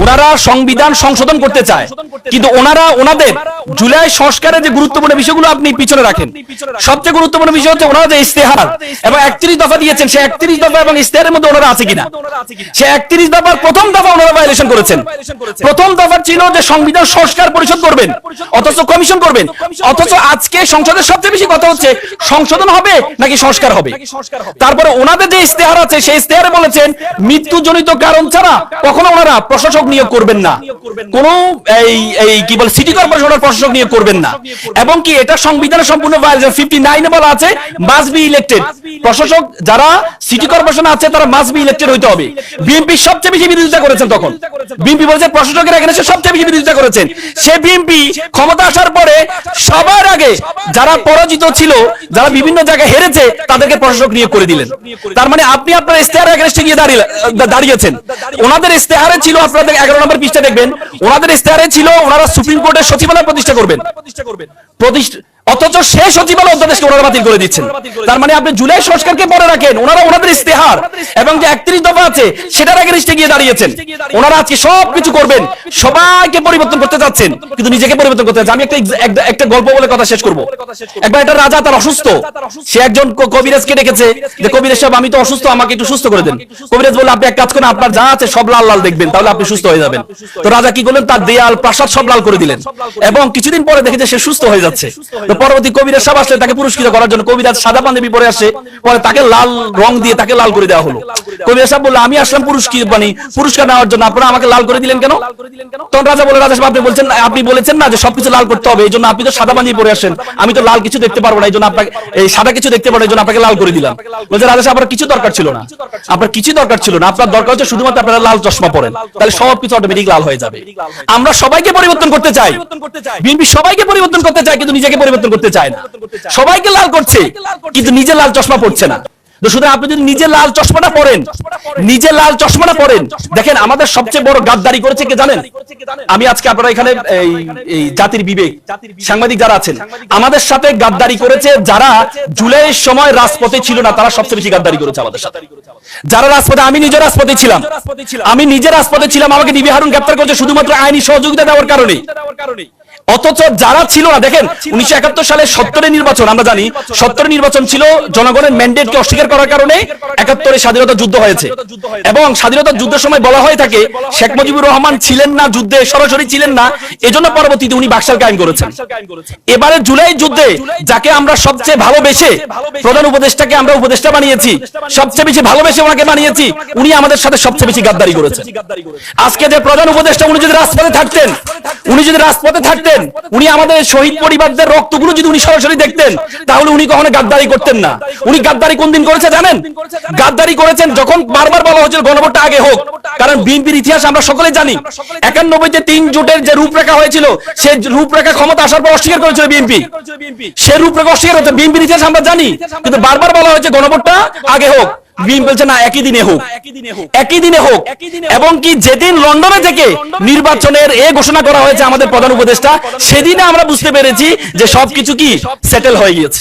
ওনারা সংবিধান সংশোধন করতে চায়, কিন্তু ওনারা ওনাদের জুলাই সংস্কারের যে গুরুত্বপূর্ণ বিষয়গুলো আপনি পিছনে রাখেন। সবচেয়ে গুরুত্বপূর্ণ বিষয় হচ্ছে ওনারা যে ইস্তেহার এবং 31 দফা দিয়েছেন, সেই 31 দফা এবং ইস্তেহারের মধ্যে ওনারা আছে কিনা। সেই 31 দফার প্রথম দফা ওনারা ভায়োলেশন করেছেন। প্রথম দফা ছিল যে সংবিধান সংস্কার পরিষদ করবেন, অথচ কমিশন করবেন। অথচ আজকে সংসদের সবচেয়ে বেশি কথা হচ্ছে সংশোধন হবে নাকি সংস্কার হবে। তারপরে ওনাদের যে ইস্তেহার আছে সেই ইস্তেহারে বলেছেন মৃত্যুজনিত কারণ ছাড়া কখনো ওনারা প্রশাসক নিয়োগ করবেন না, কোন এই কি বলে সিটি কর্পোরেশনের প্রশাসক নিয়োগ করবেন না। এবং কি এটা সংবিধানের সম্পূর্ণ ভায়োলেশন। 59 এ বলা আছে মাস্ট বি ইলেক্টেড, প্রশাসক যারা সিটি কর্পোরেশন আছে তারা মাস্ট বি ইলেক্টেড হইতে হবে। বিএনপি সবচেয়ে বেশি বিরোধিতা করেছেন। তখন বিএনপি বলেছে প্রশাসকের এখানে সবচেয়ে বেশি বিরোধিতা করেছেন। সে বিএনপি ক্ষমতা আসার পরে সবার আগে যারা পরাজিত ছিল, যারা বিভিন্ন জায়গায় হেরেছে, তাদেরকে প্রশাসক নিয়োগ করে দিলেন। তার মানে আপনি আপনার ইস্তেহারের এগেইনস্টে গিয়ে দাঁড়িয়েছেন। ওনাদের ইস্তেহারে ছিল, আপনাদের 11 নম্বর পৃষ্ঠা দেখবেন, ওনাদের ইস্তেহারে ছিল ওনারা সুপ্রিম কোর্টের সচিবালয় প্রতিষ্ঠা করবেন। অথচ সেই সচিবালয় অধ্যাদেশকে ওনারা বাতিল করে দিচ্ছেন। তার মানে আপনি জুলাই সংস্কারকে পরে রাখেন, ওনারা ওনাদের ইস্তেহার এবং যে 31 দফা আছে সেটার এগেইনস্টে গিয়ে দাঁড়িয়েছেন। ওনারা আজকে সবকিছু করবেন, সবাইকে পরিবর্তন করতে যাচ্ছেন, কিন্তু নিজেকে পরিবর্তন করতে যাচ্ছেন। আমি একটা গল্প বলে কথা শেষ করব। একবার একটা রাজা, তার অসুস্থ, সে একজন কবিরাজকে ডেকেছে যে কবিরাজ সাহেব আমি তো অসুস্থ, আমাকে একটু সুস্থ করে দেন। কবিরাজ বলল আপনি এক কাজ করেন, আপনার যা আছে সব লাল লাল দেখবেন, তাহলে আপনি সুস্থ হয়ে যাবেন। তো রাজা কি করলেন, তার দেয়াল প্রাসাদ সব লাল করে দিলেন এবং কিছুদিন পরে দেখে যে সে সুস্থ হয়ে যাচ্ছে। পরবর্তী কবিরাজ সাহেব আসলে তাকে পুরস্কৃত করার জন্য কবিরাজ সাদা পাঞ্জাবি পরে আসে, পরে তাকে লাল রং দিয়ে তাকে লাল করে দেওয়া হলো। কবিরাজ সাহেব বলল আমি আসলাম পুরস্কার নেওয়ার জন্য, আপনারা আমাকে লাল করে দিলেন কেন? তখন রাজা বলে রাজা সাহেব আপনি বলেছেন না যে সবকিছু লাল করতে হবে, এই জন্য আপনি তো সাদা পাঞ্জাবি পরে আসেন, আমি তো লাল কিছু দেখতে পারবো না, এই জন্য আপনাকে এই সাদা কিছু দেখতে পারবো, এই জন্য আপনাকে লাল করে দিলাম। বলছে রাজা সাহেব আপনার কিছু দরকার ছিল না, আপনার কিছু দরকার ছিল না, আপনার দরকার হচ্ছে শুধুমাত্র আপনারা লাল চশমা পরেন, তাহলে সবকিছু অটোমেটিক লাল হয়ে যাবে। আমরা সবাইকে পরিবর্তন করতে চাই, বিএনপি সবাইকে পরিবর্তন করতে চায়, কিন্তু নিজেকে পরিবর্তন করতে চায় না। সবাইকে লাল করছে কিন্তু নিজে লাল চশমা পড়ছে না। সুতরাং আপনি যদি নিজে লাল চশমাটা পরেন, দেখেন আমাদের সবচেয়ে বড় গাদ্দারি করেছে কে জানেন? আমি আজকে আপনারা এখানে এই জাতির বিবেক সাংবাদিক যারা আছেন, আমাদের সাথে গাদ্দারি করেছে যারা জুলাইয়ের সময় রাজপথে ছিল না, তারা সবচেয়ে বেশি গাদ্দারি করেছে আমাদের সাথে। যারা রাজপথে, আমি নিজে রাজপথে ছিলাম, আমাকে ডিবি হারুন গ্রেফতার করেছে শুধুমাত্র আইনি সহযোগিতা দেওয়ার কারণে। অথচ যারা ছিল না, দেখেন 1971 সালে 70 নির্বাচন, আমরা জানি 70 নির্বাচন ছিল জনগণের ম্যান্ডেটকে অস্বীকার করার কারণে 71 স্বাধীনতা যুদ্ধ হয়েছে। এবং স্বাধীনতা যুদ্ধের সময় বলা হয়ে থাকে শেখ মুজিবুর রহমান ছিলেন না যুদ্ধে, সরাসরি ছিলেন না, এজন্য পরবর্তীতে উনি বাকশাল কায়েম করেছেন। এবারে জুলাই যুদ্ধে যাকে আমরা সবচেয়ে ভালোবেসে প্রধান উপদেষ্টাকে আমরা উপদেষ্টা বানিয়েছি, সবচেয়ে বেশি ভালোবেসে ওনাকে বানিয়েছি, উনি আমাদের সাথে সবচেয়ে বেশি গাদ্দারি করেছেন। আজকে যে প্রধান উপদেষ্টা উনি যদি রাজপথে থাকতেন, উনি আমাদের শহীদ পরিবারদের রক্তগুলো যদি উনি সরাসরি দেখতেন, তাহলে উনি কখনো গাদ্দারি করতেন না। উনি গাদ্দারি কোন দিন করেছে জানেন? গাদ্দারি করেছেন যখন বারবার বলা হয়েছিল গণভোটটা আগে হোক। কারণ বিএনপির ইতিহাস আমরা সকলে জানি, 91-তে 3 জোটের যে রূপরেখা হয়েছিল, সেই রূপরেখা ক্ষমতা আসার পর অস্বীকার করেছিল বিএনপি। সেই রূপরেখা অস্বীকার হয়েছে, বিএনপির ইতিহাস আমরা জানি, কিন্তু বারবার বলা হয়েছে গণভোটটা আগে হোক। বিএনপি বলছে না, একই দিনে হোক। এবং কি যেদিন লন্ডনে থেকে নির্বাচনের ঘোষণা করা হয়েছে আমাদের প্রধান উপদেষ্টা, সেদিনে আমরা বুঝতে পেরেছি যে সবকিছু কি সেটেল হয়ে গিয়েছে।